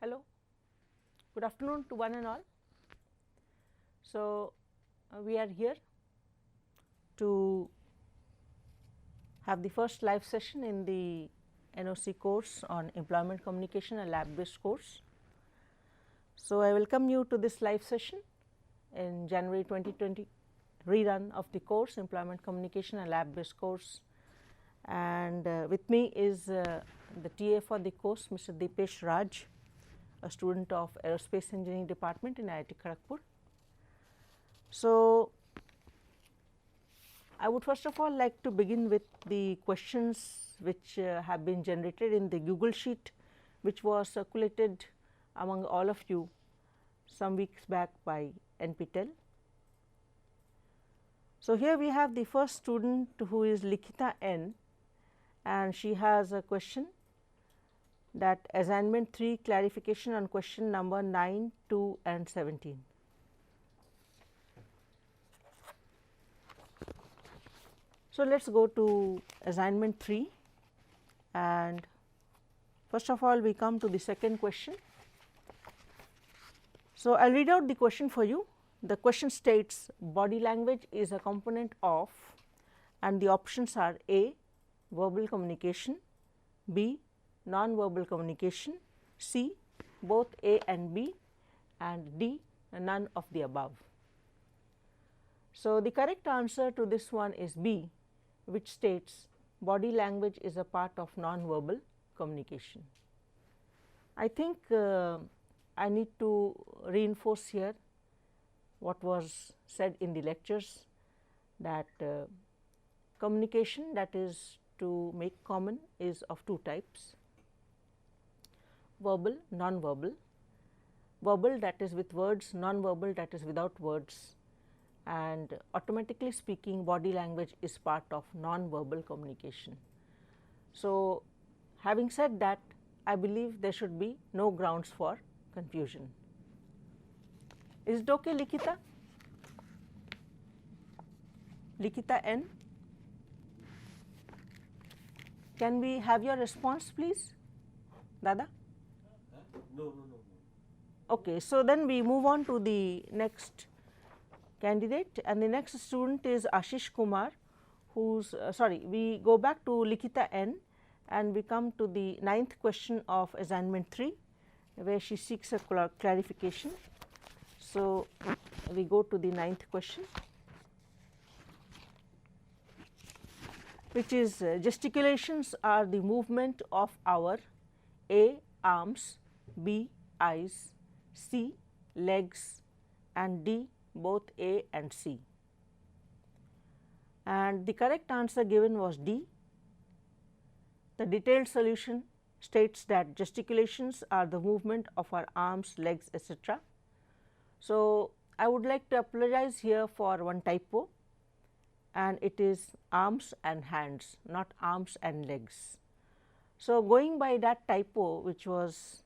Hello, good afternoon to one and all. So, we are here to have the first live session in the NOC course on employment communication, a lab based course. So, I welcome you to this live session in January 2020 rerun of the course employment communication, a lab based course, and with me is the TA for the course, Mr. Deepesh Raj, a student of Aerospace Engineering Department in IIT Kharagpur. So, I would first of all like to begin with the questions which have been generated in the Google Sheet, which was circulated among all of you some weeks back by NPTEL. So, here we have the first student, who is Lakita N, and she has a question that assignment 3 clarification on question number 9, 2 and 17. So, let us go to assignment 3, and first of all we come to the second question. So, I will read out the question for you. The question states body language is a component of, and the options are A, verbal communication, B, non-verbal communication, C, both A and B, and D, none of the above. So, the correct answer to this one is B, which states body language is a part of non-verbal communication. I think I need to reinforce here what was said in the lectures, that communication, that is to make common, is of two types: verbal, non-verbal. Verbal, that is with words; non-verbal, that is without words. And automatically speaking, body language is part of non-verbal communication. So, having said that, I believe there should be no grounds for confusion. Is it okay, Lakita? Lakita N? Can we have your response, please, Dada? No. Okay, so then we move on to the next candidate, and the next student is Ashish Kumar, who's we go back to Lakita N and we come to the 9th question of assignment 3, where she seeks a clarification. So, we go to the 9th question, which is gesticulations are the movement of our A, arms, B, eyes, C, legs, and D, both A and C. And the correct answer given was D. The detailed solution states that gesticulations are the movement of our arms, legs, etc. So, I would like to apologize here for one typo, and it is arms and hands, not arms and legs. So, going by that typo, which was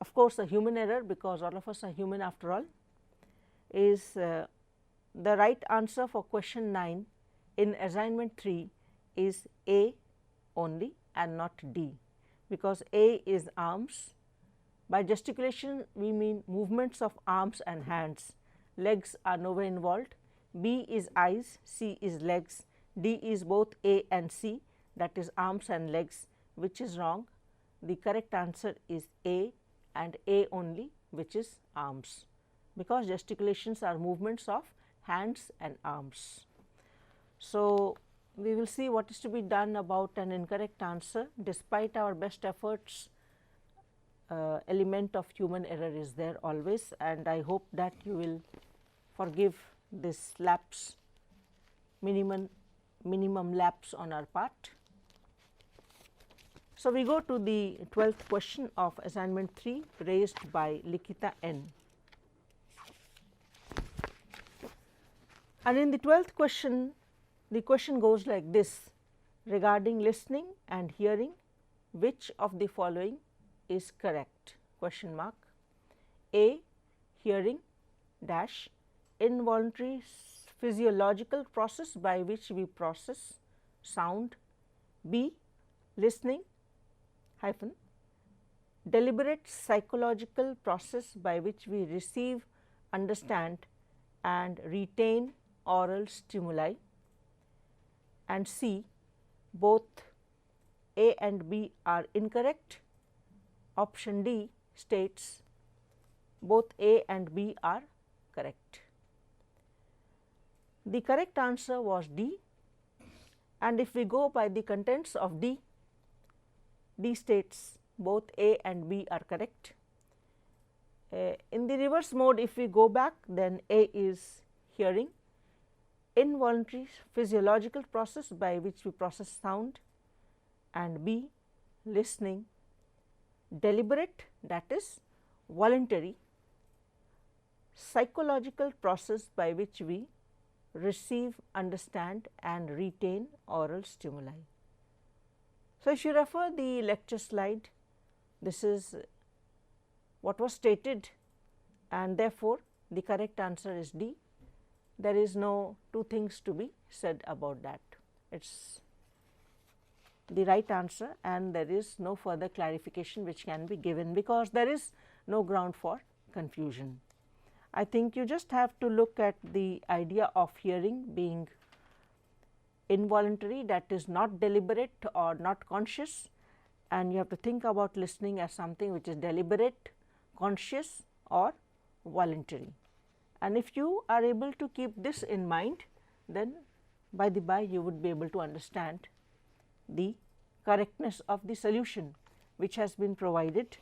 of course a human error, because all of us are human after all, is the right answer for question 9 in assignment 3 is A only and not D, because A is arms. By gesticulation we mean movements of arms and hands, legs are nowhere involved. B is eyes, C is legs, D is both A and C, that is arms and legs, which is wrong. The correct answer is A and A only, which is arms, because gesticulations are movements of hands and arms. So, we will see what is to be done about an incorrect answer. Despite our best efforts, element of human error is there always, and I hope that you will forgive this lapse, minimum lapse on our part. So, we go to the 12th question of assignment 3 raised by Lakita N. And in the 12th question, the question goes like this: regarding listening and hearing, which of the following is correct? Question mark. A, hearing dash involuntary physiological process by which we process sound. B, listening hyphen deliberate psychological process by which we receive, understand and retain oral stimuli, and C, both A and B are incorrect. Option D states both A and B are correct. The correct answer was D, and if we go by the contents of D, D states both A and B are correct. In the reverse mode, if we go back, then A is hearing, involuntary physiological process by which we process sound, and B listening, deliberate, that is voluntary psychological process by which we receive, understand and retain oral stimuli. So, if you refer the lecture slide, this is what was stated, and therefore, the correct answer is D. There is no two things to be said about that. It is the right answer, and there is no further clarification which can be given, because there is no ground for confusion. I think you just have to look at the idea of hearing being involuntary, that is not deliberate or not conscious, and you have to think about listening as something which is deliberate, conscious or voluntary. And if you are able to keep this in mind, then by the by you would be able to understand the correctness of the solution which has been provided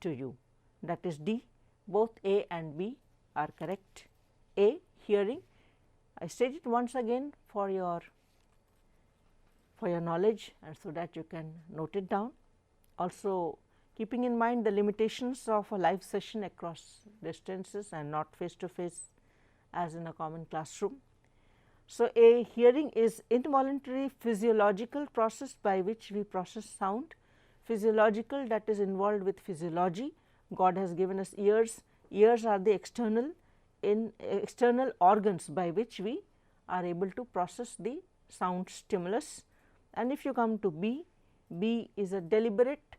to you. That is D, both A and B are correct. A, hearing, I state it once again for your knowledge and so that you can note it down. Also keeping in mind the limitations of a live session across distances and not face to face as in a common classroom. So, A, hearing is involuntary physiological process by which we process sound. Physiological, that is involved with physiology. God has given us ears. Ears are the external organs by which we are able to process the sound stimulus. And if you come to B, B is a deliberate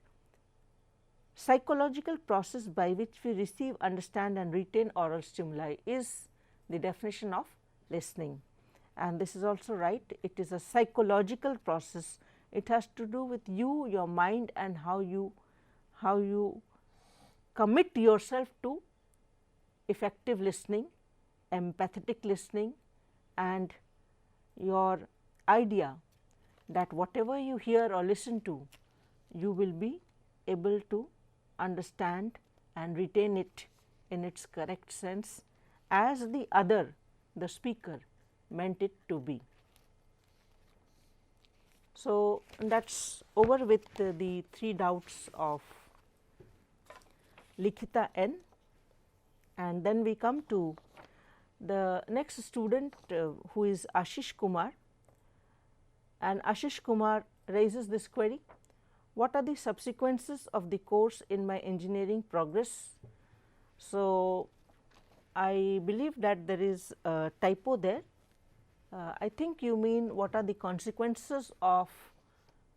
psychological process by which we receive, understand and retain oral stimuli, is the definition of listening. And this is also right, it is a psychological process. It has to do with you, your mind, and how you commit yourself to effective listening, empathetic listening, and your idea that whatever you hear or listen to, you will be able to understand and retain it in its correct sense as the other, the speaker, meant it to be. So, that is over with the 3 doubts of Lakita N, and then we come to the next student who is Ashish Kumar, and Ashish Kumar raises this query: what are the subsequences of the course in my engineering progress? So, I believe that there is a typo there. I think you mean what are the consequences of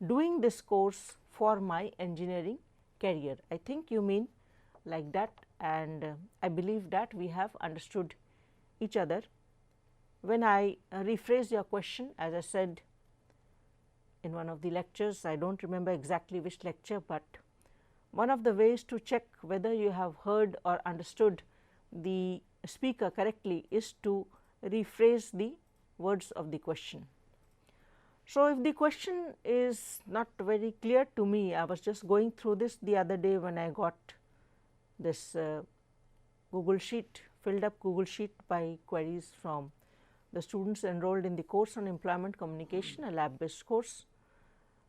doing this course for my engineering career. I think you mean like that, and I believe that we have understood each other. When I rephrase your question, as I said in one of the lectures, I do not remember exactly which lecture, but one of the ways to check whether you have heard or understood the speaker correctly is to rephrase the words of the question. So, if the question is not very clear to me, I was just going through this the other day when I got this Google Sheet, filled up Google Sheet by queries from the students enrolled in the course on employment communication, a lab based course.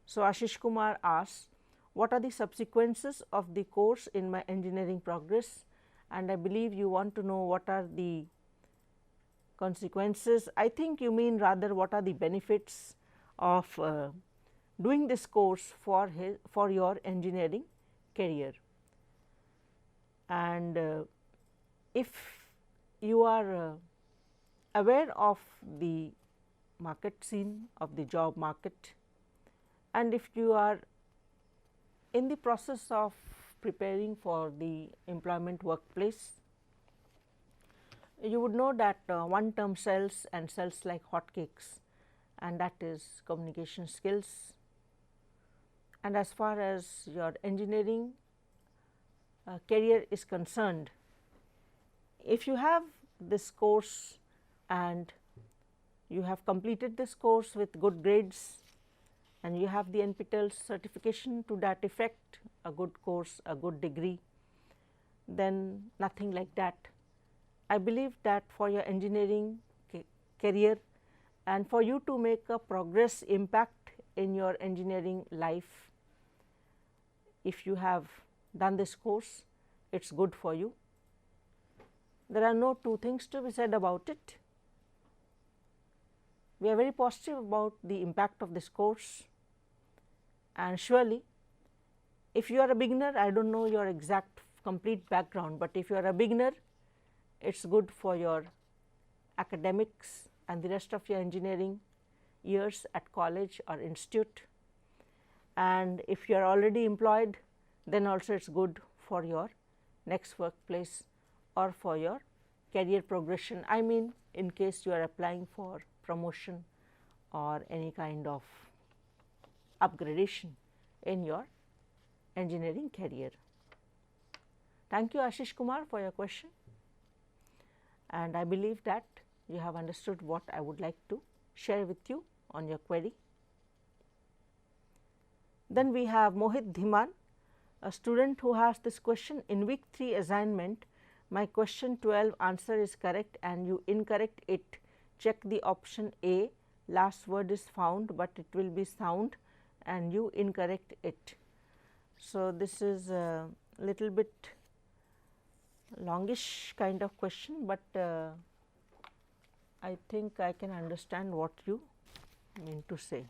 So, Ashish Kumar asks, what are the subsequences of the course in my engineering progress, and I believe you want to know what are the consequences. I think you mean rather what are the benefits of doing this course for your engineering career. And if you are aware of the market scene, of the job market, and if you are in the process of preparing for the employment workplace, you would know that one term sells and sells like hotcakes, and that is communication skills. And as far as your engineering career is concerned, if you have this course and you have completed this course with good grades and you have the NPTEL certification to that effect, a good course, a good degree, then nothing like that. I believe that for your engineering career and for you to make a progress impact in your engineering life, if you have done this course, it is good for you. There are no two things to be said about it. We are very positive about the impact of this course, and surely if you are a beginner, I do not know your exact complete background, but if you are a beginner, it is good for your academics and the rest of your engineering years at college or institute. And if you are already employed, then also it is good for your next workplace or for your career progression. I mean, in case you are applying for promotion or any kind of upgradation in your engineering career. Thank you, Ashish Kumar, for your question, and I believe that you have understood what I would like to share with you on your query. Then we have Mohit Dhiman, a student who has this question: in week 3 assignment, my question 12 answer is correct and you incorrect it. Check the option A, last word is found, but it will be sound, and you incorrect it. So, this is a little bit longish kind of question, but I think I can understand what you mean to say.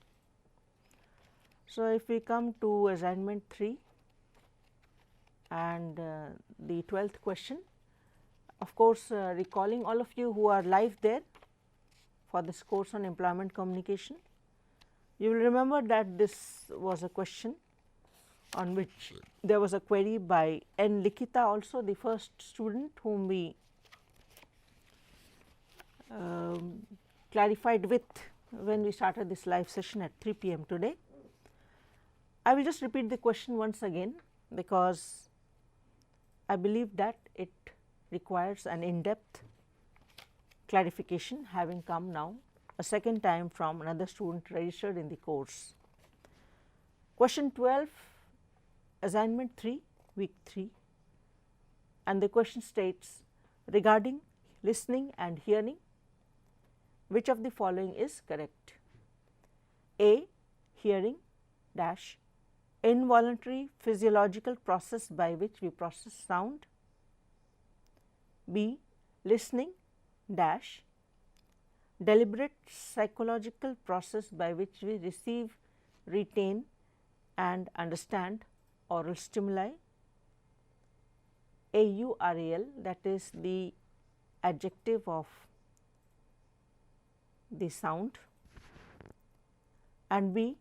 So, if we come to assignment 3 and the 12th question, of course, recalling all of you who are live there for this course on employment communication, you will remember that this was a question on which there was a query by N. Lakita, also the first student whom we clarified with when we started this live session at 3 p.m. today. I will just repeat the question once again, because I believe that it requires an in-depth clarification, having come now a second time from another student registered in the course. Question 12, assignment 3, week 3, and the question states: regarding listening and hearing, which of the following is correct? A, hearing dash involuntary physiological process by which we process sound. B, listening dash deliberate psychological process by which we receive, retain and understand oral stimuli. AURAL, that is the adjective of the sound, and B,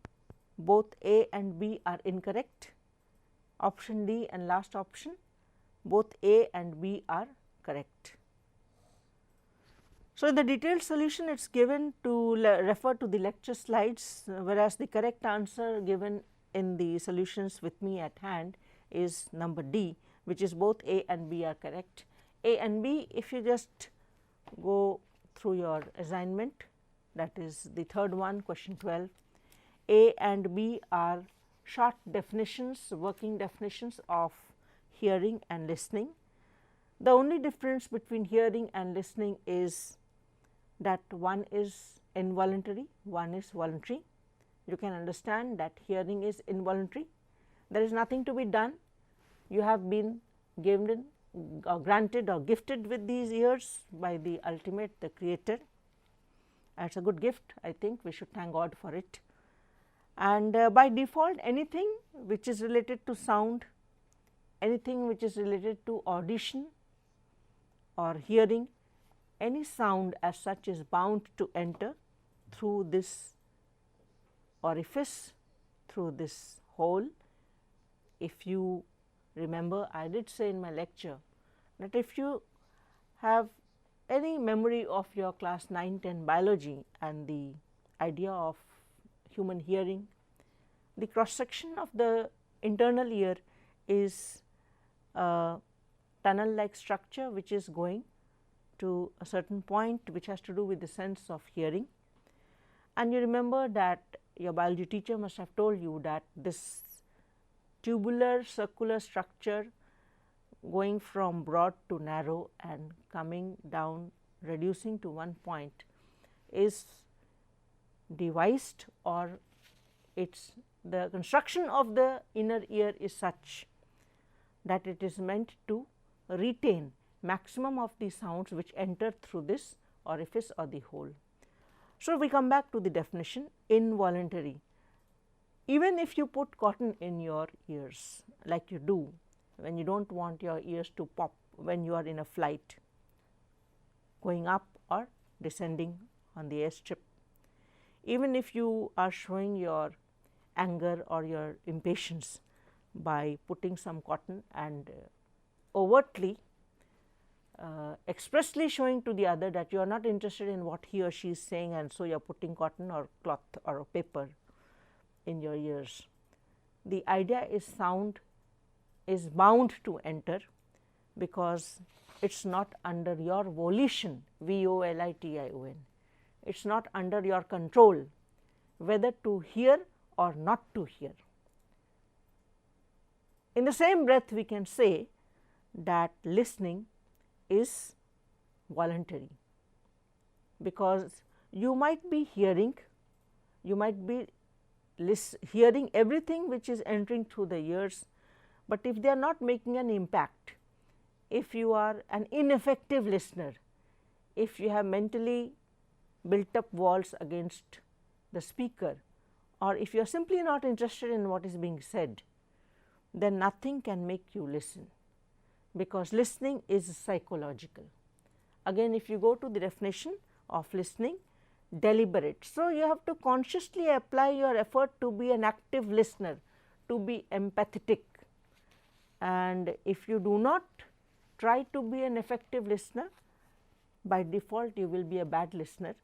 both A and B are incorrect. Option D and last option, both A and B are correct. So, in the detailed solution, it is given to refer to the lecture slides, whereas the correct answer given in the solutions with me at hand is number D, which is both A and B are correct. A and B, if you just go through your assignment, that is the third one, question 12, A and B are short definitions, working definitions of hearing and listening. The only difference between hearing and listening is that one is involuntary, one is voluntary. You can understand that hearing is involuntary. There is nothing to be done. You have been given or granted or gifted with these ears by the ultimate, the creator. It is a good gift. I think we should thank God for it. And by default, anything which is related to sound, anything which is related to audition or hearing, any sound as such is bound to enter through this orifice, through this hole. If you Remember, I did say in my lecture that if you have any memory of your class 9-10 biology and the idea of human hearing, the cross section of the internal ear is a tunnel like structure which is going to a certain point which has to do with the sense of hearing. And you remember that your biology teacher must have told you that this tubular circular structure going from broad to narrow and coming down reducing to one point is devised, or it's the construction of the inner ear is such that it is meant to retain maximum of the sounds which enter through this orifice or the hole. So, we come back to the definition involuntary. Even if you put cotton in your ears like you do when you do not want your ears to pop when you are in a flight going up or descending on the airstrip, even if you are showing your anger or your impatience by putting some cotton and overtly expressly showing to the other that you are not interested in what he or she is saying, and so you are putting cotton or cloth or paper in your ears. The idea is sound is bound to enter because it is not under your volition, VOLITION. It is not under your control whether to hear or not to hear. In the same breath, we can say that listening is voluntary, because you might be hearing, you might be hearing everything which is entering through the ears, but if they are not making an impact, if you are an ineffective listener, if you have mentally built up walls against the speaker, or if you are simply not interested in what is being said, then nothing can make you listen, because listening is psychological. Again, if you go to the definition of listening, deliberate. So, you have to consciously apply your effort to be an active listener, to be empathetic, and if you do not try to be an effective listener, by default you will be a bad listener.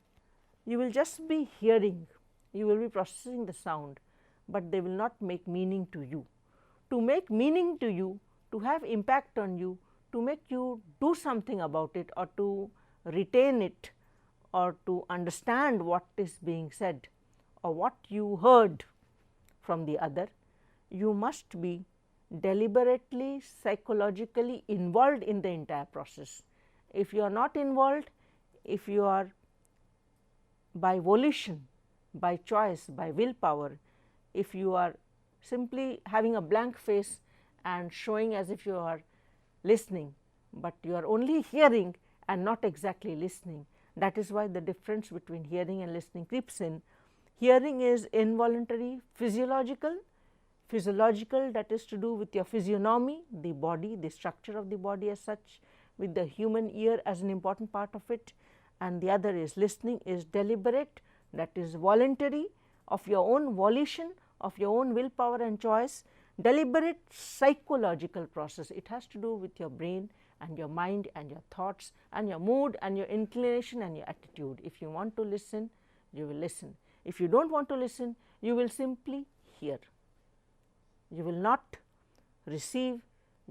You will just be hearing, you will be processing the sound, but they will not make meaning to you. To make meaning to you, to have impact on you, to make you do something about it or to retain it or to understand what is being said or what you heard from the other, you must be deliberately psychologically involved in the entire process. If you are not involved, if you are by volition, by choice, by willpower, if you are simply having a blank face and showing as if you are listening, but you are only hearing and not exactly listening, that is why the difference between hearing and listening creeps in. Hearing is involuntary, physiological, that is to do with your physiognomy, the body, the structure of the body as such, with the human ear as an important part of it, and the other is listening is deliberate, that is voluntary, of your own volition, of your own willpower and choice, deliberate psychological process. It has to do with your brain and your mind and your thoughts and your mood and your inclination and your attitude. If you want to listen, you will listen. If you do not want to listen, you will simply hear. You will not receive,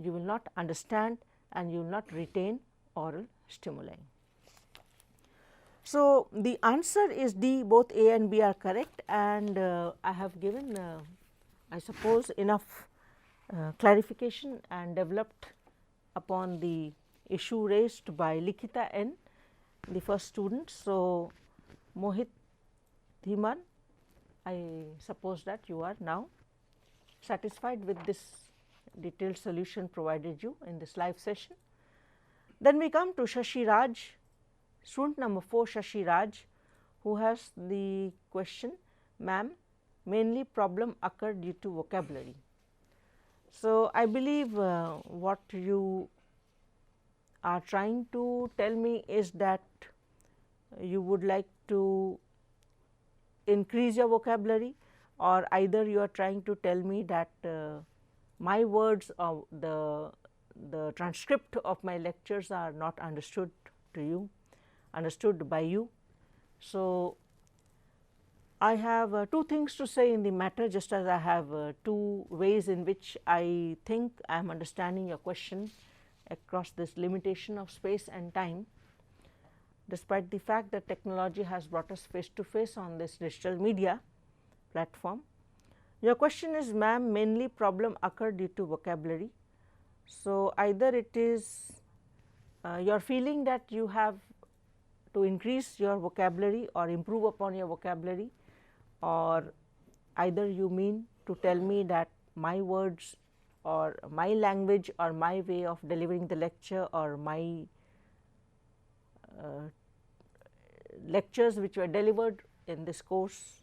you will not understand, and you will not retain oral stimuli. So, the answer is D, both A and B are correct, and I have given I suppose enough clarification and developed upon the issue raised by Lakita N, the first student. So, Mohit Dhiman, I suppose that you are now satisfied with this detailed solution provided you in this live session. Then we come to Shashi Raj, student number 4, Shashi Raj, who has the question, ma'am, mainly problem occurred due to vocabulary. So, I believe what you are trying to tell me is that you would like to increase your vocabulary, or either you are trying to tell me that my words or the transcript of my lectures are not understood by you. So, I have two things to say in the matter, just as I have two ways in which I think I am understanding your question across this limitation of space and time, despite the fact that technology has brought us face to face on this digital media platform. Your question is, ma'am, mainly problem occur due to vocabulary. So, either it is your feeling that you have to increase your vocabulary or improve upon your vocabulary, or either you mean to tell me that my words or my language or my way of delivering the lecture or my lectures which were delivered in this course,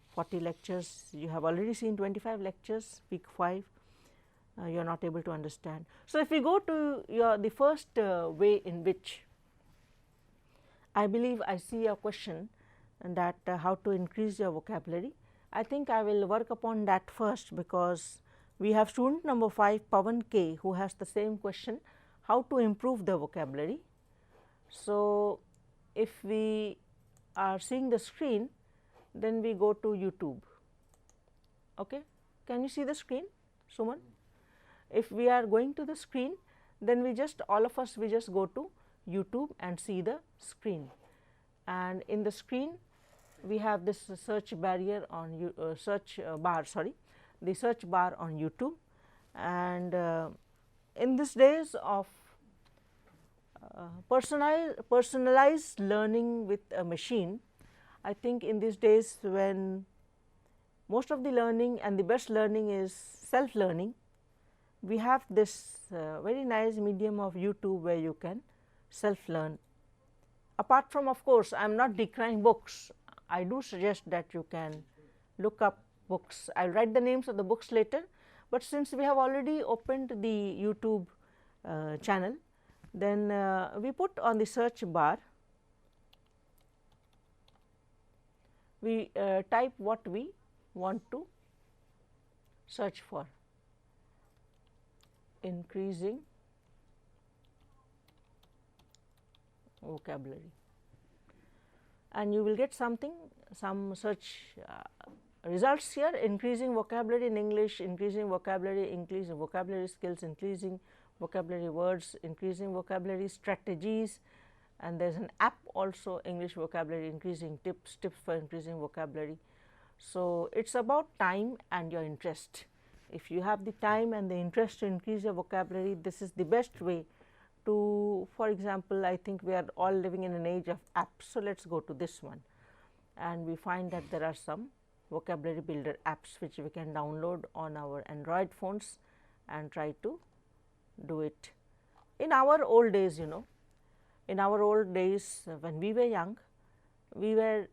40 lectures, you have already seen 25 lectures, week 5, you are not able to understand. So, if we go to the first way in which I believe I see a question, and that how to increase your vocabulary, I think I will work upon that first, because we have student number 5, Pawan K, who has the same question, how to improve the vocabulary. So, if we are seeing the screen, then we go to YouTube. Okay. Can you see the screen, Suman? If we are going to the screen, then we just all of us we just go to YouTube and see the screen, and in the screen we have this search barrier on search bar, sorry, the search bar on YouTube. And in these days of personalized learning with a machine, I think in these days when most of the learning and the best learning is self learning, we have this very nice medium of YouTube where you can self learn. Apart from, of course, I am not decrying books, I do suggest that you can look up books. I will write the names of the books later, but since we have already opened the YouTube channel, then we put on the search bar, we type what we want to search for, increasing vocabulary, and you will get something, some search results here: increasing vocabulary in English, increasing vocabulary, increasing vocabulary skills, increasing vocabulary words, increasing vocabulary strategies, and there is an app also, English vocabulary increasing tips for increasing vocabulary. So, it is about time and your interest. If you have the time and the interest to increase your vocabulary, this is the best way to, for example, I think we are all living in an age of apps. So, let us go to this one, and we find that there are some vocabulary builder apps which we can download on our Android phones and try to do it. In our old days, you know, in our old days when we were young, we were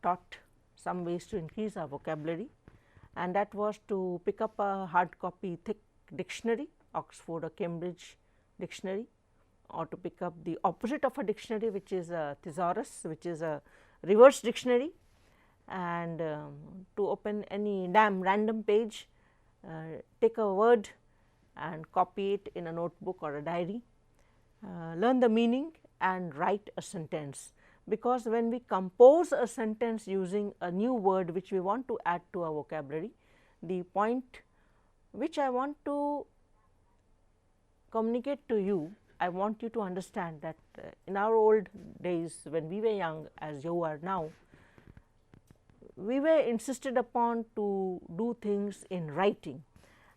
taught some ways to increase our vocabulary, and that was to pick up a hard copy thick dictionary, Oxford or Cambridge dictionary, or to pick up the opposite of a dictionary, which is a thesaurus, which is a reverse dictionary, and to open any random page, take a word and copy it in a notebook or a diary, learn the meaning and write a sentence. Because when we compose a sentence using a new word which we want to add to our vocabulary, the point which I want to communicate to you, I want you to understand that in our old days when we were young, as you are now, we were insisted upon to do things in writing.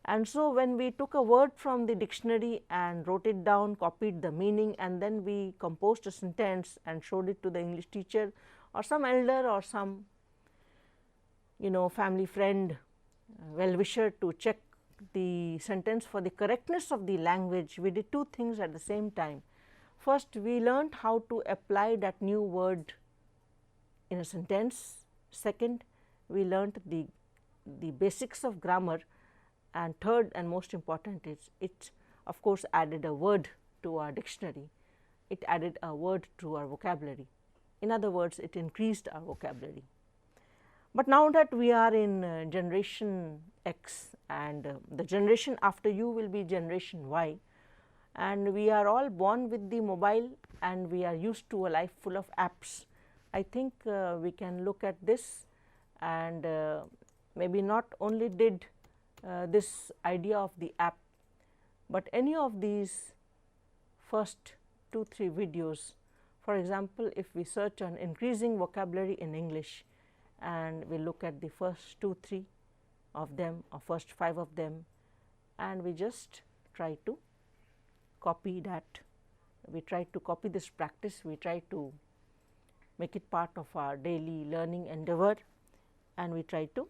And so, when we took a word from the dictionary and wrote it down, copied the meaning, and then we composed a sentence and showed it to the English teacher or some elder or some family friend, well wisher, to check the sentence for the correctness of the language, we did two things at the same time. First, we learned how to apply that new word in a sentence. Second, we learnt the basics of grammar, and third and most important is it of course added a word to our dictionary, it added a word to our vocabulary. In other words, it increased our vocabulary. But now that we are in generation X and the generation after you will be generation Y, and we are all born with the mobile and we are used to a life full of apps. I think we can look at this, and maybe not only did this idea of the app, but any of these first 2-3 videos. For example, if we search on increasing vocabulary in English and we look at the first 2-3 of them or first 5 of them, and we just try to copy that, we try to copy this practice, we try to make it part of our daily learning endeavor, and we try to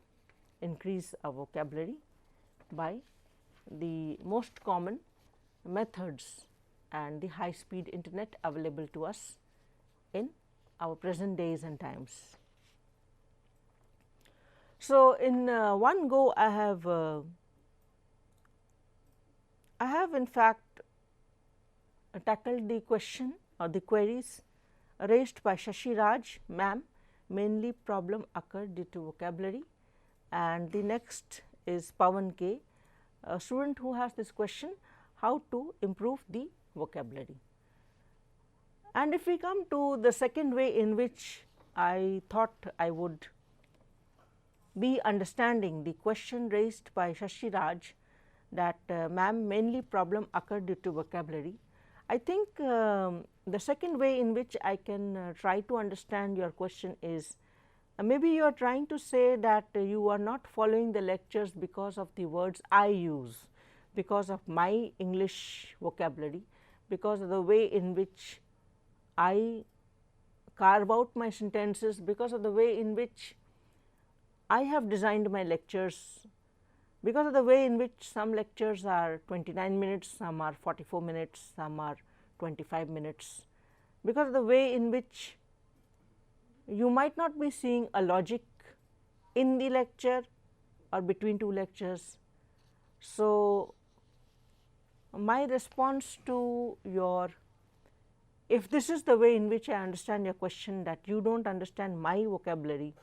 increase our vocabulary by the most common methods and the high speed internet available to us in our present days and times. So, in one go I have in fact tackled the question or the queries raised by Shashi Raj ma'am, mainly problem occurred due to vocabulary, and the next is Pawan K, a student who has this question, how to improve the vocabulary. And if we come to the second way in which I thought I would be understanding the question raised by Shashi Raj, that ma'am, mainly problem occurred due to vocabulary, I think the second way in which I can try to understand your question is, maybe you are trying to say that you are not following the lectures because of the words I use, because of my English vocabulary, because of the way in which I carve out my sentences, because of the way in which I have designed my lectures, because of the way in which some lectures are 29 minutes, some are 44 minutes, some are 25 minutes, because of the way in which you might not be seeing a logic in the lecture or between two lectures. So, my response to your, if this is the way in which I understand your question, that you do not understand my vocabulary,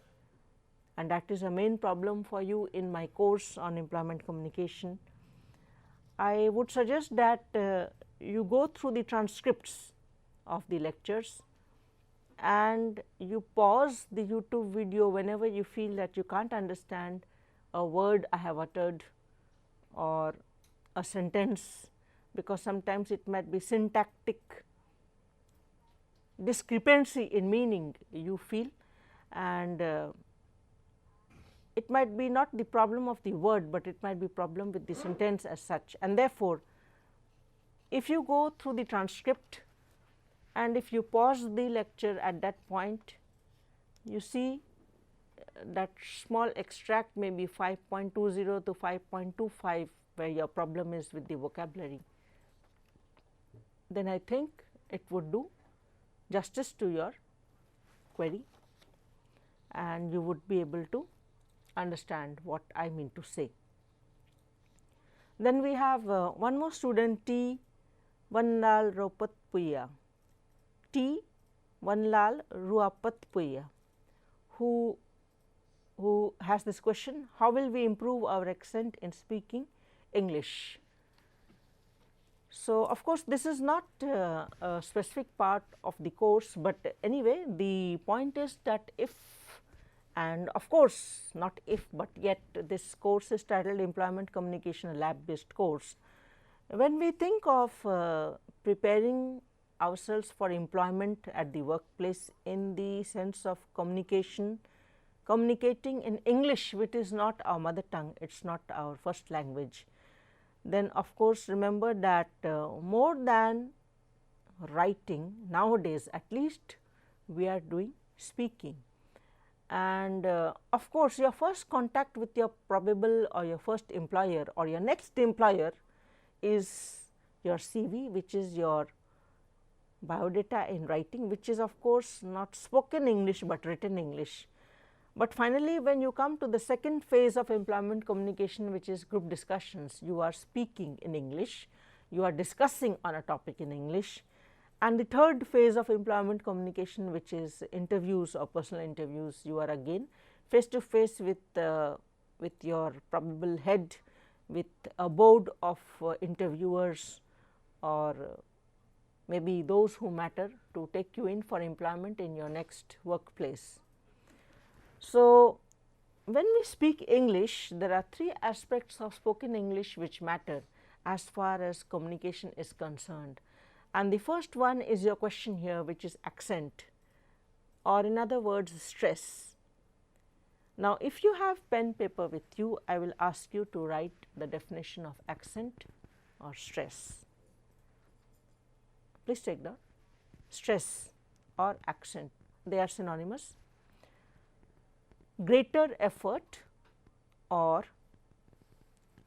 and that is a main problem for you in my course on employment communication, I would suggest that you go through the transcripts of the lectures and you pause the YouTube video whenever you feel that you can't understand a word I have uttered or a sentence, because sometimes it might be syntactic discrepancy in meaning you feel, and it might be not the problem of the word, but it might be problem with the sentence as such. And therefore, if you go through the transcript and if you pause the lecture at that point, you see that small extract may be 5.20 to 5.25, where your problem is with the vocabulary, then I think it would do justice to your query and you would be able to understand what I mean to say. Then we have one more student, T. Vanlal Ropatpuya, T. Vanlal Ruapatpuya, who has this question, how will we improve our accent in speaking English? So, of course, this is not a specific part of the course, but anyway the point is that if, and of course not if but yet, this course is titled Employment Communication, a lab based course. When we think of preparing ourselves for employment at the workplace in the sense of communication, communicating in English, which is not our mother tongue, it is not our first language, then of course remember that more than writing nowadays, at least we are doing speaking. And of course, your first contact with your probable or your first employer or your next employer is your CV, which is your biodata in writing, which is of course not spoken English, but written English. But finally, when you come to the second phase of employment communication, which is group discussions, you are speaking in English, you are discussing on a topic in English. And the third phase of employment communication, which is interviews or personal interviews, you are again face to face with your probable head, with a board of interviewers or maybe those who matter to take you in for employment in your next workplace. So, when we speak English, there are three aspects of spoken English which matter as far as communication is concerned. And the first one is your question here, which is accent, or in other words stress. Now, if you have pen paper with you, I will ask you to write the definition of accent or stress. Please take down. Stress or accent, they are synonymous. Greater effort or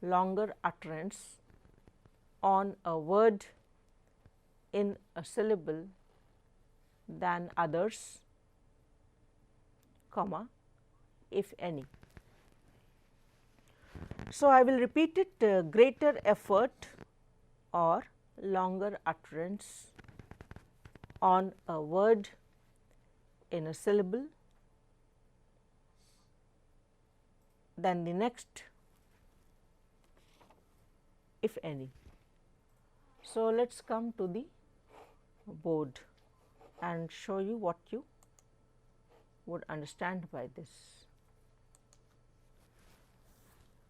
longer utterance on a word in a syllable than others, comma, if any. So, I will repeat it, greater effort or longer utterance on a word in a syllable than the next, if any. So, let us come to the board and show you what you would understand by this.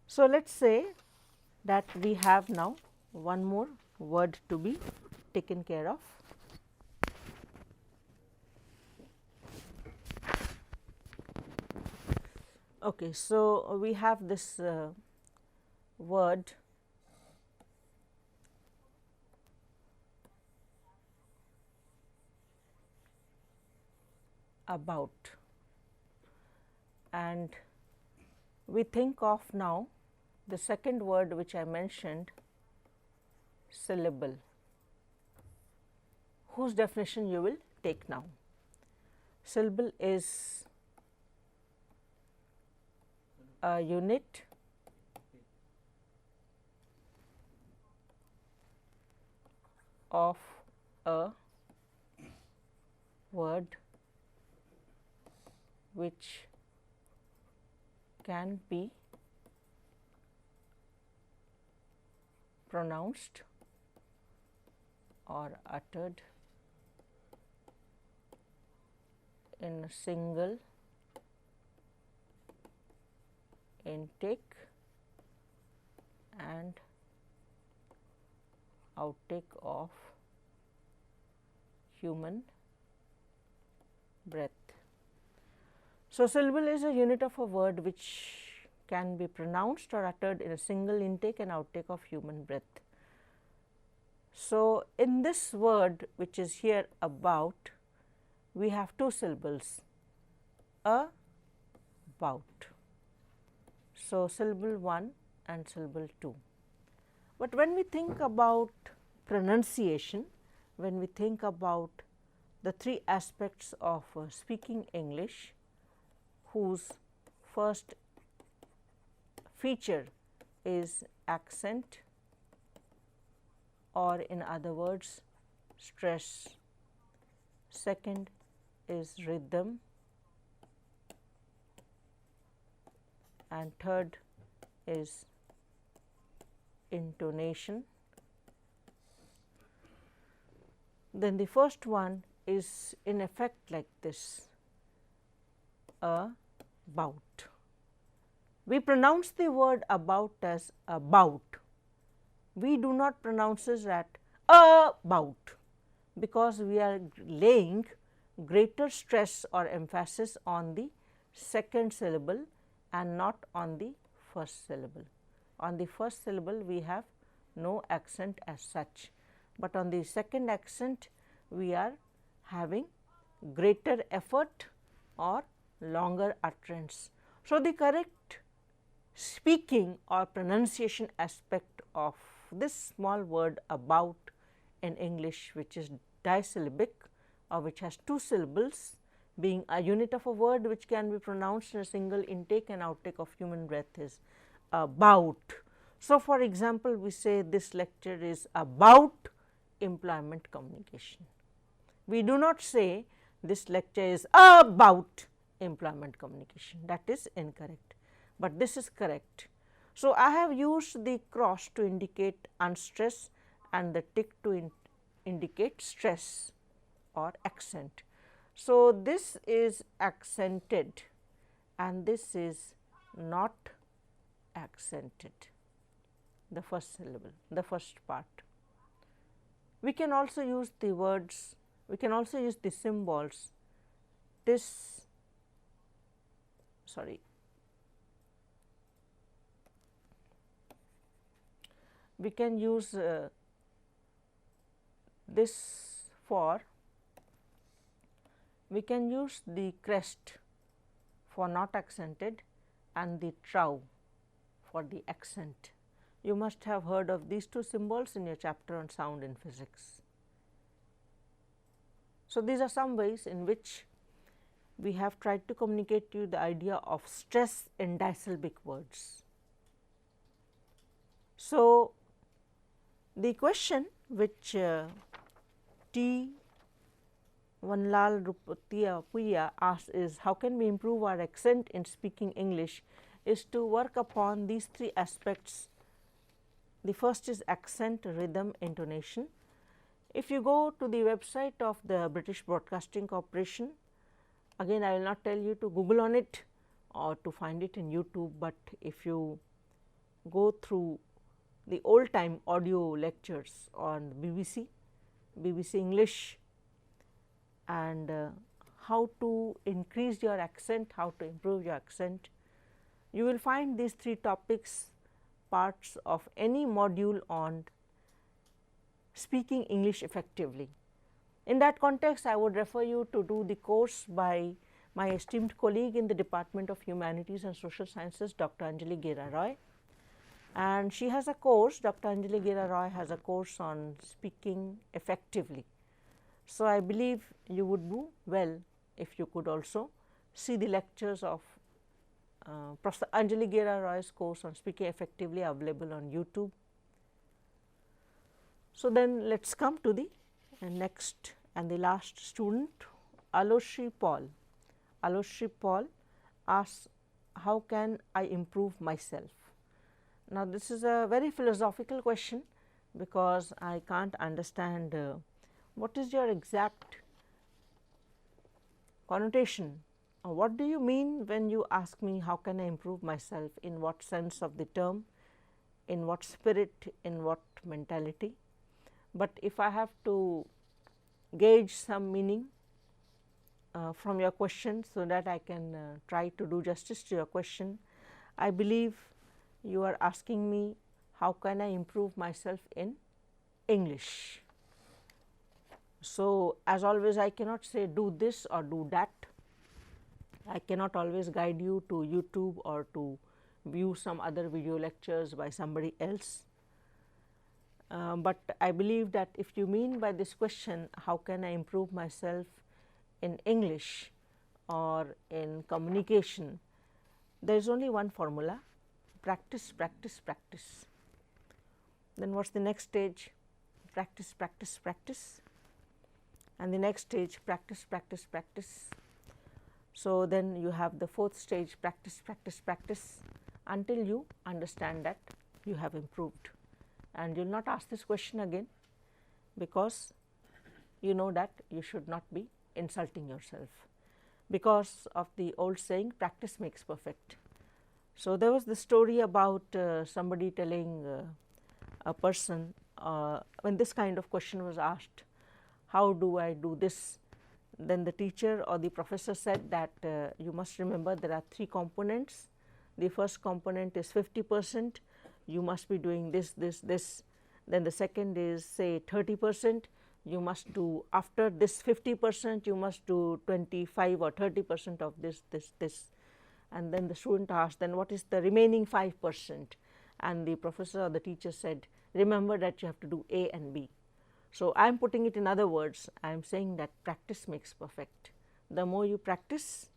So, let us say that we have now one more word to be taken care of. Okay, so we have this word about, and we think of now the second word which I mentioned, syllable, whose definition you will take now. Syllable is a unit of a word which can be pronounced or uttered in a single intake and outtake of human breath. So, syllable is a unit of a word which can be pronounced or uttered in a single intake and outtake of human breath. So, in this word which is here about, we have two syllables, about. So, syllable 1 and syllable 2. But when we think about pronunciation, when we think about the three aspects of speaking English, whose first feature is accent, or in other words stress, second is rhythm, and third is intonation. Then the first one is in effect like this, about. We pronounce the word about as about. We do not pronounce it as about, because we are laying greater stress or emphasis on the second syllable and not on the first syllable. On the first syllable we have no accent as such, but on the second accent we are having greater effort or longer utterance. So, the correct speaking or pronunciation aspect of this small word about in English, which is disyllabic or which has two syllables, being a unit of a word which can be pronounced in a single intake and outtake of human breath, is about. So, for example, we say this lecture is about employment communication. We do not say this lecture is about employment communication, that is incorrect, but this is correct. So, I have used the cross to indicate unstress and the tick to indicate stress or accent. So, this is accented and this is not accented, the first syllable, the first part. We can also use the words, we can also use the symbols, this, sorry, we can use this for, we can use the crest for not accented and the trow for the accent. You must have heard of these two symbols in your chapter on sound in physics. So, these are some ways in which we have tried to communicate to you the idea of stress in disyllabic words. So, the question which T. Vanlal Rupatia asks is, how can we improve our accent in speaking English, is to work upon these three aspects. The first is accent, rhythm, intonation. If you go to the website of the British Broadcasting Corporation, again I will not tell you to Google on it or to find it in YouTube, but if you go through the old time audio lectures on BBC, BBC English, and how to increase your accent, how to improve your accent, you will find these three topics parts of any module on speaking English effectively. In that context, I would refer you to do the course by my esteemed colleague in the Department of Humanities and Social Sciences, Dr. Anjali Gera Roy, and she has a course, Dr. Anjali Gera Roy has a course on speaking effectively. So, I believe you would do well if you could also see the lectures of Professor Anjali Gera Roy's course on speaking effectively available on YouTube. So, then let us come to the next and the last student, Aloshri Paul. Aloshri Paul asks, how can I improve myself? Now, this is a very philosophical question, because I can't understand what is your exact connotation. What do you mean when you ask me how can I improve myself, in what sense of the term, in what spirit, in what mentality? But if I have to gauge some meaning from your question, so that I can try to do justice to your question, I believe you are asking me how can I improve myself in English. So, as always I cannot say do this or do that. I cannot always guide you to YouTube or to view some other video lectures by somebody else. But I believe that if you mean by this question, how can I improve myself in English or in communication, there is only one formula: practice, practice, practice. Then what is the next stage? Practice, practice, practice, and the next stage practice, practice, practice. So, then you have the fourth stage, practice, practice, practice, until you understand that you have improved, and you will not ask this question again, because you know that you should not be insulting yourself, because of the old saying, practice makes perfect. So, there was the story about somebody telling a person, when this kind of question was asked, how do I do this? Then the teacher or the professor said that you must remember there are three components. The first component is 50%, you must be doing this, this, this. Then the second is say 30%, you must do after this 50%, you must do 25 or 30% of this, this, this. And then the student asked, then what is the remaining 5%? And the professor or the teacher said, remember that you have to do A and B. So, I am putting it in other words, I am saying that practice makes perfect. The more you practice,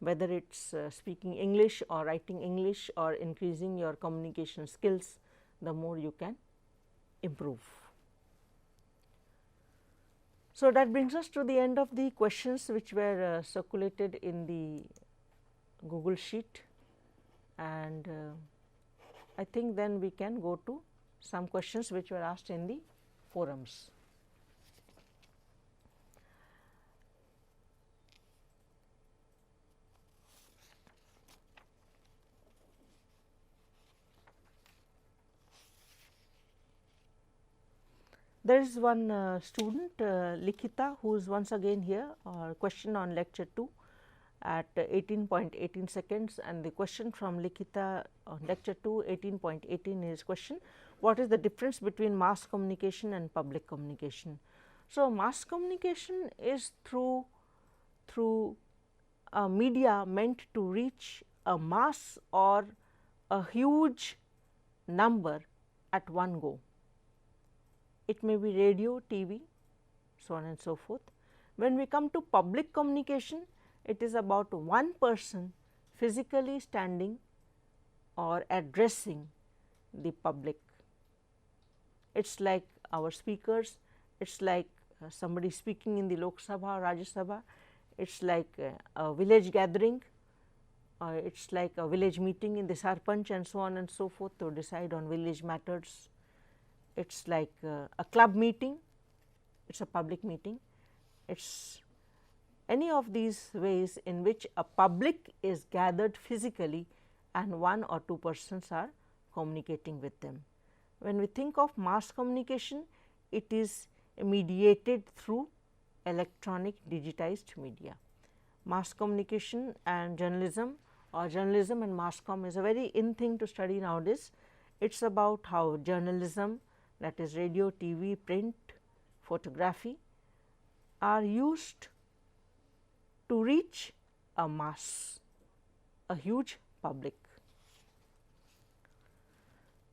whether it is speaking English or writing English or increasing your communication skills, the more you can improve. So, that brings us to the end of the questions which were circulated in the Google sheet, and I think then we can go to some questions which were asked in the forums. There is one student Lakita, who is once again here, question on lecture 2 at 18.18 seconds, and the question from Lakita on lecture 2 18.18 is question, what is the difference between mass communication and public communication? So, mass communication is through a media meant to reach a mass or a huge number at one go. It may be radio, TV, so on and so forth. When we come to public communication, it is about one person physically standing or addressing the public. It is like our speakers, it is like somebody speaking in the Lok Sabha or Rajya Sabha, it is like a village gathering, it is like a village meeting in the Sarpanch and so on and so forth to decide on village matters. It is like a club meeting, it is a public meeting, it is any of these ways in which a public is gathered physically and one or two persons are communicating with them. When we think of mass communication, it is mediated through electronic digitized media. Mass communication and journalism, or journalism and mass comm, is a very in thing to study nowadays. It is about how journalism, that is radio, TV, print, photography, are used to reach a mass, a huge public.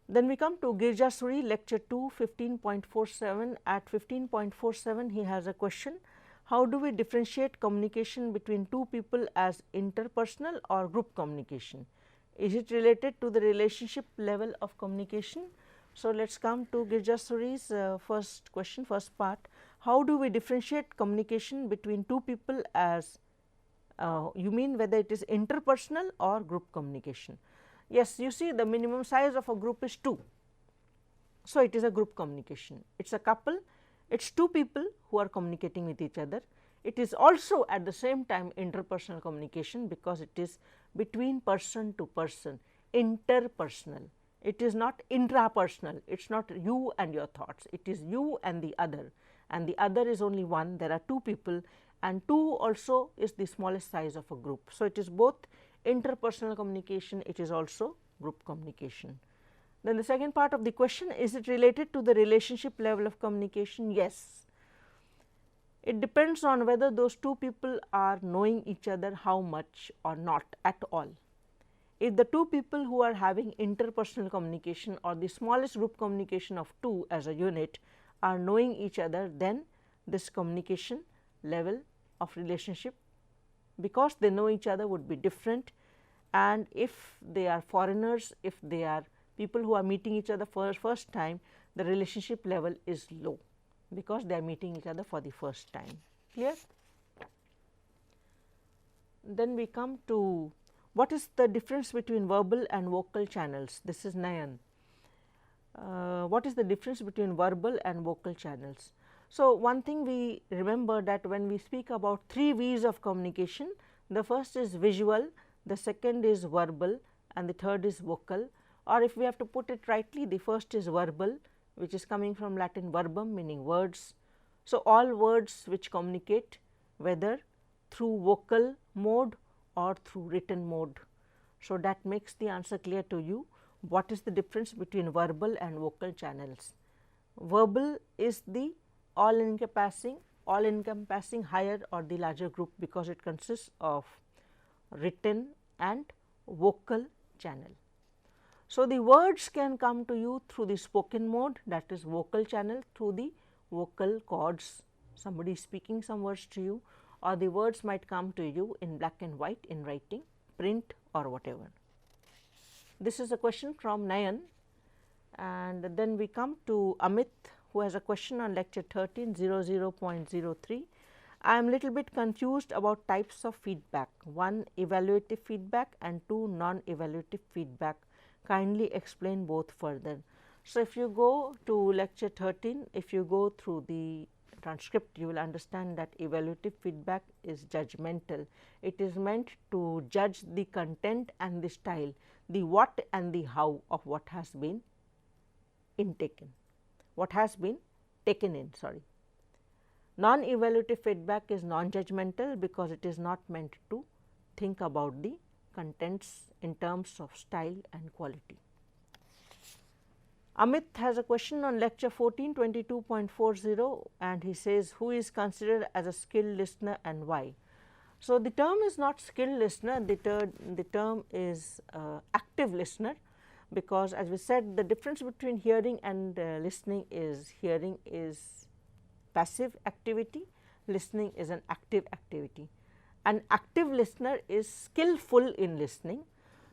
Then we come to Girja Suri, lecture 2, 15.47. At 15.47, he has a question, how do we differentiate communication between two people as interpersonal or group communication? Is it related to the relationship level of communication? So, let us come to Girja Suri's first question, first part. How do we differentiate communication between two people as, you mean whether it is interpersonal or group communication? Yes, you see the minimum size of a group is 2. So, it is a group communication. It is a couple, it is two people who are communicating with each other. It is also at the same time interpersonal communication, because it is between person to person, interpersonal. It is not intrapersonal, it is not you and your thoughts, it is you and the other is only one. There are two people, and 2 also is the smallest size of a group. So, it is both interpersonal communication, it is also group communication. Then the second part of the question, is it related to the relationship level of communication? Yes. It depends on whether those two people are knowing each other how much or not at all. If the two people who are having interpersonal communication or the smallest group communication of 2 as a unit are knowing each other, then this communication level of relationship, because they know each other, would be different. And if they are foreigners, if they are people who are meeting each other for the first time, the relationship level is low, because they are meeting each other for the first time. Clear? Then we come to what is the difference between verbal and vocal channels. This is Nayan. What is the difference between verbal and vocal channels? So, one thing we remember, that when we speak about 3 V's of communication, the first is visual, the second is verbal, and the third is vocal, or if we have to put it rightly, the first is verbal, which is coming from Latin verbum, meaning words. So, all words which communicate, whether through vocal mode or through written mode. So, that makes the answer clear to you. What is the difference between verbal and vocal channels? Verbal is the all encompassing higher or the larger group, because it consists of written and vocal channel. So, the words can come to you through the spoken mode, that is vocal channel, through the vocal cords, somebody is speaking some words to you, or the words might come to you in black and white in writing, print or whatever. This is a question from Nayan, and then we come to Amit, who has a question on lecture 13 00.03. I am little bit confused about types of feedback, 1 evaluative feedback and 2 non-evaluative feedback. Kindly explain both further. So, if you go to lecture 13, if you go through the transcript, you will understand that evaluative feedback is judgmental. It is meant to judge the content and the style, the what and the how of what has been intaken, what has been taken in, sorry. Non-evaluative feedback is non-judgmental because it is not meant to think about the contents in terms of style and quality. Amit has a question on lecture 14, 22.40, and he says, who is considered as a skilled listener and why? So, the term is not skilled listener, the term is active listener, because as we said, the difference between hearing and listening is hearing is passive activity, listening is an active activity. An active listener is skillful in listening.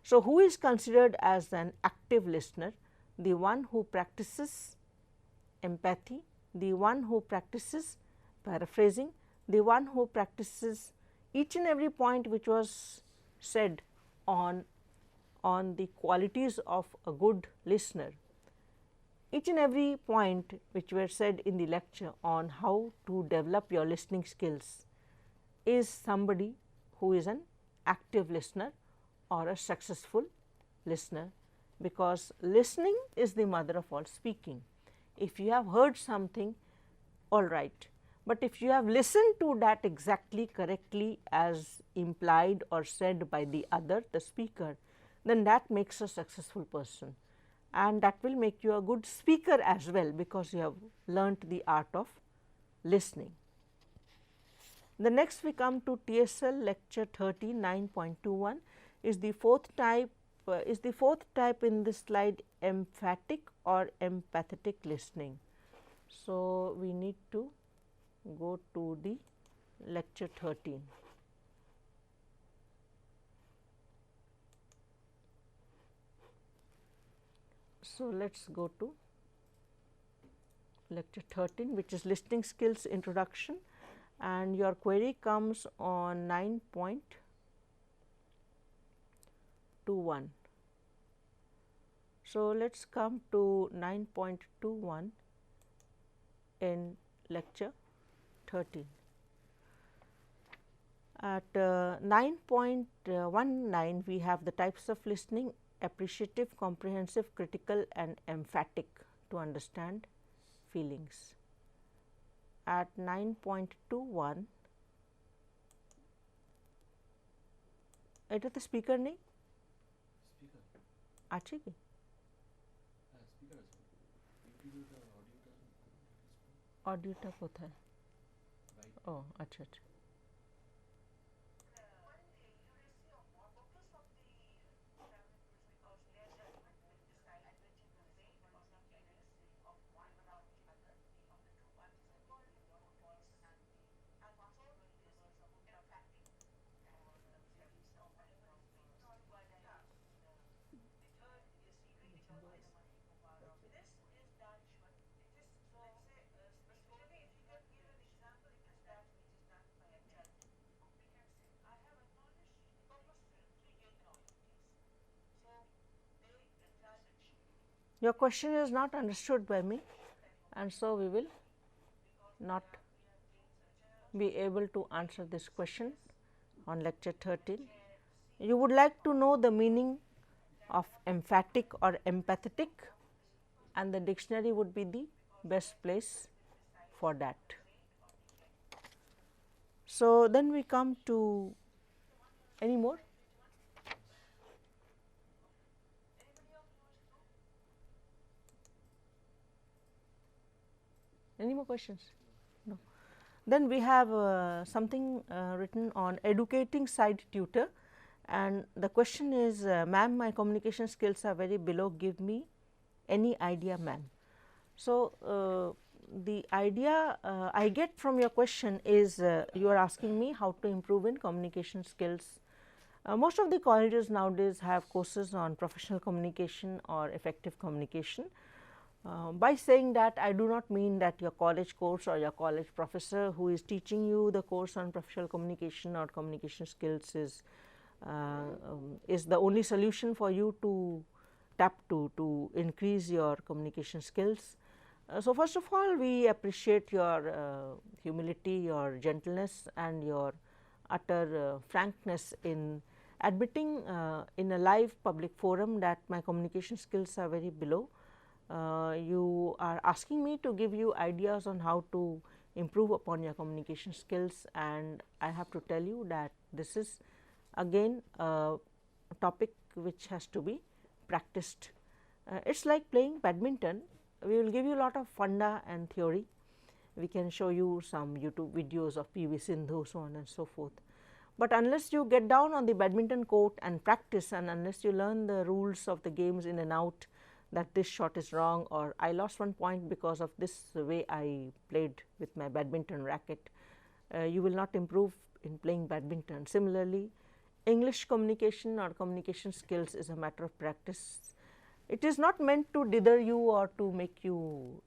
So, who is considered as an active listener? The one who practices empathy, the one who practices paraphrasing, the one who practices each and every point which was said on the qualities of a good listener. Each and every point which were said in the lecture on how to develop your listening skills is somebody who is an active listener or a successful listener, because listening is the mother of all speaking. If you have heard something, all right, but if you have listened to that exactly correctly as implied or said by the other, the speaker, then that makes a successful person, and that will make you a good speaker as well, because you have learnt the art of listening. The next we come to TSL lecture 39.21 is the fourth type in this slide emphatic or empathetic listening. So, we need to go to the lecture 13. So, let us go to lecture 13, which is listening skills introduction, and your query comes on 9.21. So, let us come to 9.21 in lecture 13. At 9.19 we have the types of listening: appreciative, comprehensive, critical and emphatic to understand feelings. At 9.21 এটা তো speaker নেই, আছে কি? অডিওটা কোথায়? ও আচ্ছা আচ্ছা। Your question is not understood by me, and so we will not be able to answer this question on lecture 13. You would like to know the meaning of emphatic or empathetic, and the dictionary would be the best place for that. So, then we come to any more? Any more questions? No. Then we have something written on educating side tutor, and the question is, ma'am, my communication skills are very below, give me any idea, ma'am. So, the idea I get from your question is you are asking me how to improve in communication skills. Most of the colleges nowadays have courses on professional communication or effective communication. By saying that, I do not mean that your college course or your college professor who is teaching you the course on professional communication or communication skills is the only solution for you to tap to increase your communication skills. So, first of all, we appreciate your humility, your gentleness and your utter frankness in admitting in a live public forum that my communication skills are very below. You are asking me to give you ideas on how to improve upon your communication skills, and I have to tell you that this is again a topic which has to be practiced. It is like playing badminton. We will give you a lot of funda and theory. We can show you some YouTube videos of PV Sindhu, so on and so forth. But unless you get down on the badminton court and practice, and unless you learn the rules of the games in and out, that this shot is wrong, or I lost 1 point because of this way I played with my badminton racket, you will not improve in playing badminton. Similarly, English communication or communication skills is a matter of practice. It is not meant to dither you or to make you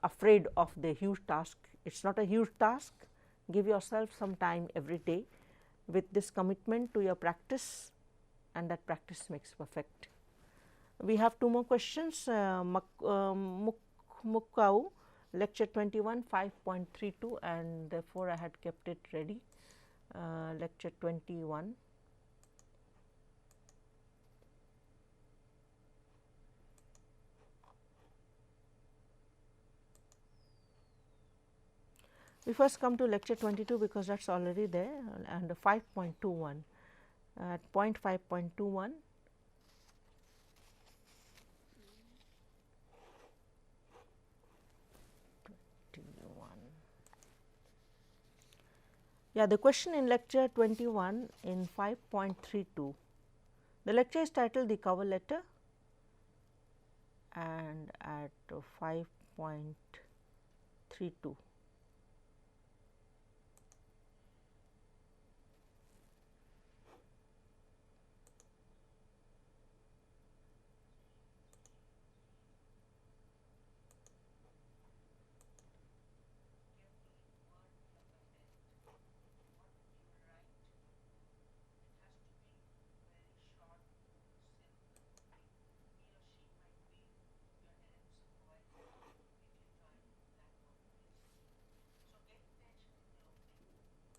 afraid of the huge task. It is not a huge task. Give yourself some time every day with this commitment to your practice, and that practice makes perfect. We have 2 more questions. Mukkau, lecture 21, 5.32, and therefore, I had kept it ready. Lecture 21. We first come to lecture 22 because that is already there, and 5.21. At point 5.21, yeah, the question in lecture 21 in 5.32, the lecture is titled the cover letter, and at 5.32.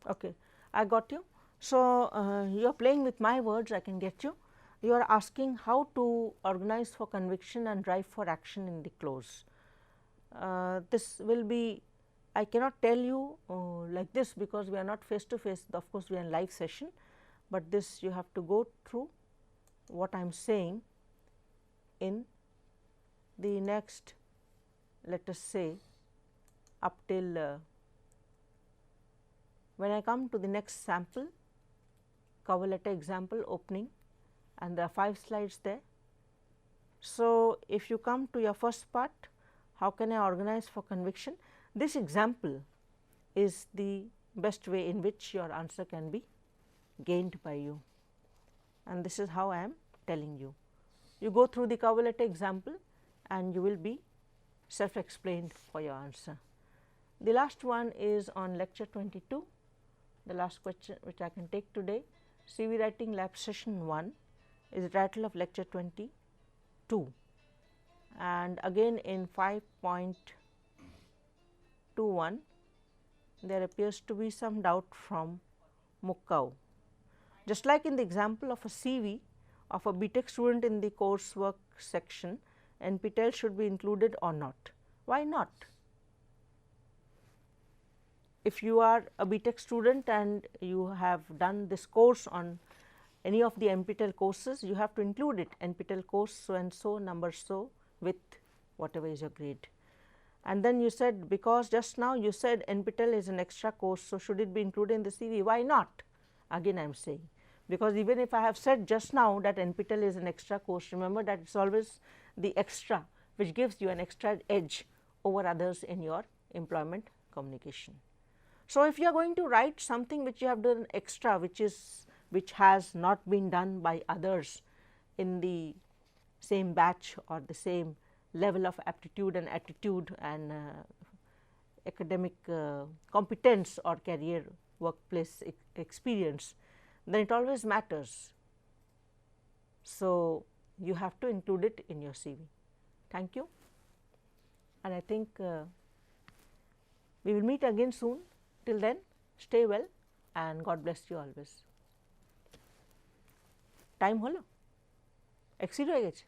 Okay, I got you. So, you are playing with my words, I can get you. You are asking how to organize for conviction and drive for action in the close. This will be, I cannot tell you like this because we are not face to face, of course, we are in live session, but this you have to go through what I am saying in the next, let us say, up till when I come to the next sample, cover letter example opening, and there are 5 slides there. So, if you come to your first part, how can I organize for conviction? This example is the best way in which your answer can be gained by you, and this is how I am telling you. You go through the cover letter example and you will be self explained for your answer. The last one is on lecture 22. The last question which I can take today, CV writing lab session 1 is the title of lecture 22, and again in 5.21 there appears to be some doubt from Mukkau. Just like in the example of a CV of a BTech student in the coursework section, NPTEL should be included or not. Why not? If you are a BTech student and you have done this course on any of the NPTEL courses, you have to include it, NPTEL course so and so, number so, with whatever is your grade. And then you said, because just now you said NPTEL is an extra course, so should it be included in the CV? Why not? Again I am saying, because even if I have said just now that NPTEL is an extra course, remember that it is always the extra which gives you an extra edge over others in your employment communication. So, if you are going to write something which you have done extra, which has not been done by others in the same batch or the same level of aptitude and attitude and academic competence or career workplace experience, then it always matters. So, you have to include it in your CV. Thank you, and I think we will meet again soon. Till then, stay well and God bless you always. Time holo? Exceed হয়ে গেছে?